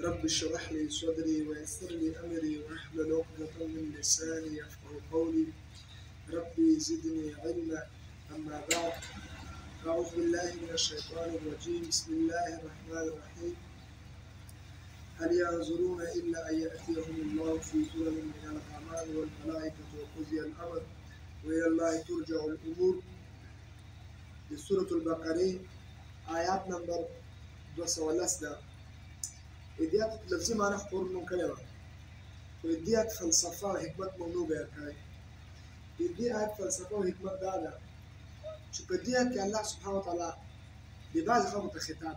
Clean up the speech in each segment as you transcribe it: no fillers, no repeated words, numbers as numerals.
رب اشرح لي صدري ويسر لي أمري واحلل عقدة من لساني يفقهوا قولي ربي زدني علما. أما بعد، أعوذ بالله من الشيطان الرجيم. بسم الله الرحمن الرحيم. هل ينظرون إلا أن يأتيهم الله في ظلل من الغمام والملائكة وقضي الأمر وإلى الله ترجع الأمور. في سورة البقرة آيات نمبر 210. إديات لفظي معنى خطور من كلمة وإديات فلسفة وحكمة ممنوع كاي. إديات فلسفة وحكمة دادا شو بديات الله سبحانه وتعالى ببعض خلق الختام.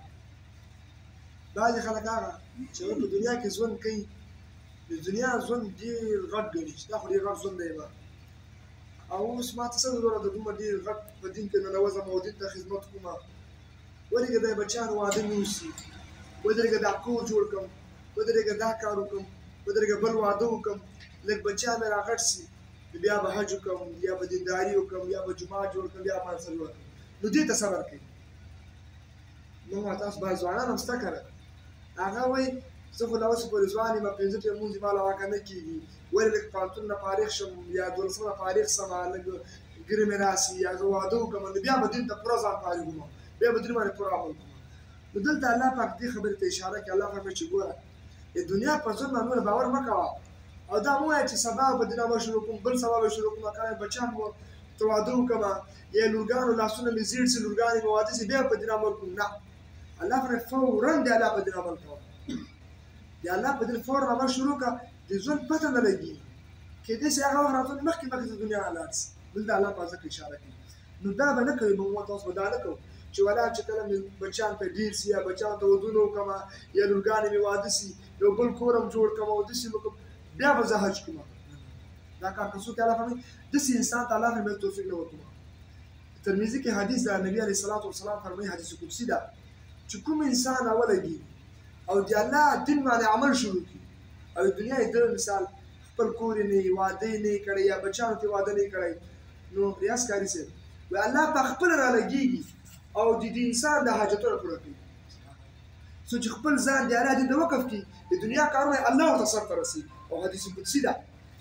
بعض خلقها شباب الدنيا كزون كي الدنيا زون دي الغد دونيش تاخد دي الغد زون دايما أو اسمع تصدر ولا تقوم دي الغد بدين كنا نوزع مودين تخدمتكما ودي كده بتشان وادم يوسي ودي كده عقول جوركم ودي كده كاروكم ودي كده بل وادوكم لك بتشان راغرسي بيا بحجكم يا بدين داريوكم يا بجماعة جوركم يا ما سلوكم ندي تصبر كي نوع تاس بايزوانا نمستكره أغاوي سوف نوصل برزواني ما بينزل يموزي مالا وكنا كيجي ويرك فانتونا باريخ شم يا دولسنا باريخ سما لج جريمناسي يا زوادو كمان بيا بدين تبرزان باريخما بيا بدين ما نبرامكما بدلت الله باك دي خبرت إشارة كالله فرمي شجورة الدنيا برزون ما نقول باور ما كوا أدا مو أي سبب بدينا بشروكم بل سبب بشروكم كان بچام توادو كمان يا لورجان ولا سونا مزيد سلورجاني موادي بيا بدينا مركم نا الله فرمي فورا دي الله بدينا مركم يا الله بدل فورا ما شروكا دي زون بطن لجي كده سياقة وخرافات مخي مخي الدنيا على الأرض بلد الله بازك إشارة كي ندابة نكوي بموت توصل بدالكو شو ولا تكلم بچان تديرسي يا بچان تودونو كما يا لورجاني موادسي لو بل كورم جور كما ودسي مكم بيا بزهج كما ذاك كسوك الله فمي دسي إنسان الله فرمي توفيق له كما الترمذي كي حديث ده النبي عليه الصلاة والسلام فرمي حديث قدسي ده شكم إنسان ولا جي أو دي الله دين ما نعمل شروكي أو الدنيا يدل مثال خبر كورني واديني كري يا بچان تي وادني كري نو رياس كاري سي والله بخبر على جيجي أو دي إنسان ده حاجته فرقي سو خبر زان دي على دي دوقف كي الدنيا كارو الله تصرف راسي أو حديث قدسي ده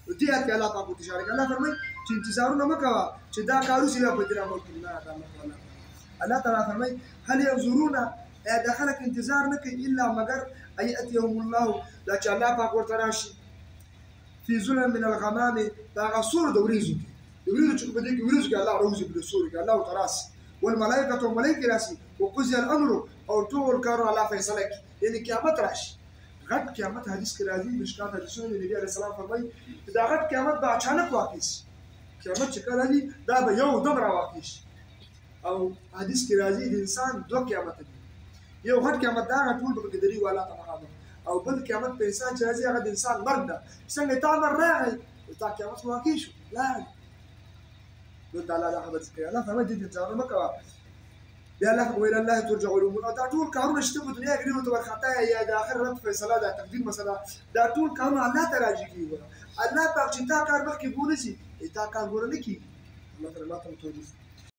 ودي أتى الله تعالى تشارك الله فرمي انتظارنا ما كوا شدا كارو سيلا بدنا مولنا الله تعالى فرمي هل ينظرون دخلك انتظار نك إلا مجر أن يأتيهم الله لا الله باكور تراشي في ظلم من الغمام باغصور دوريزك شو بدك يوريزك الله روزي بالسورك الله تراسي والملائكة وملائكة راسي وقضي الأمر أو تول كانوا الله فيصلك يعني كيامات راشي غد كيامات حديث كرازي مش كان حديثون النبي عليه السلام فرمي إذا غد كيامات بعشانك واقيس كيامات شكلالي دا بيوم دمر واقيس أو حديث كرازي الإنسان دو كيامات يو غد كيامات دا طول بقدري ولا تمام أو بل كيامات بإنسان شرازي غد إنسان مرده سنة تعمل راعي وتاع كيامات واقيش لا قلت على لا حبت كيا لا فما جد إنسان ما كوا بيالله وإلى الله ترجع الأمور دا طول كانوا نشتغل الدنيا قريبا تبغى خطايا يا دا آخر رد في صلاة دا تقدير مثلا دا طول كانوا الله تراجع كي ولا الله باك جنتا كار بخ كي بولسي إتا كان بورني كي الله فرماته توجيه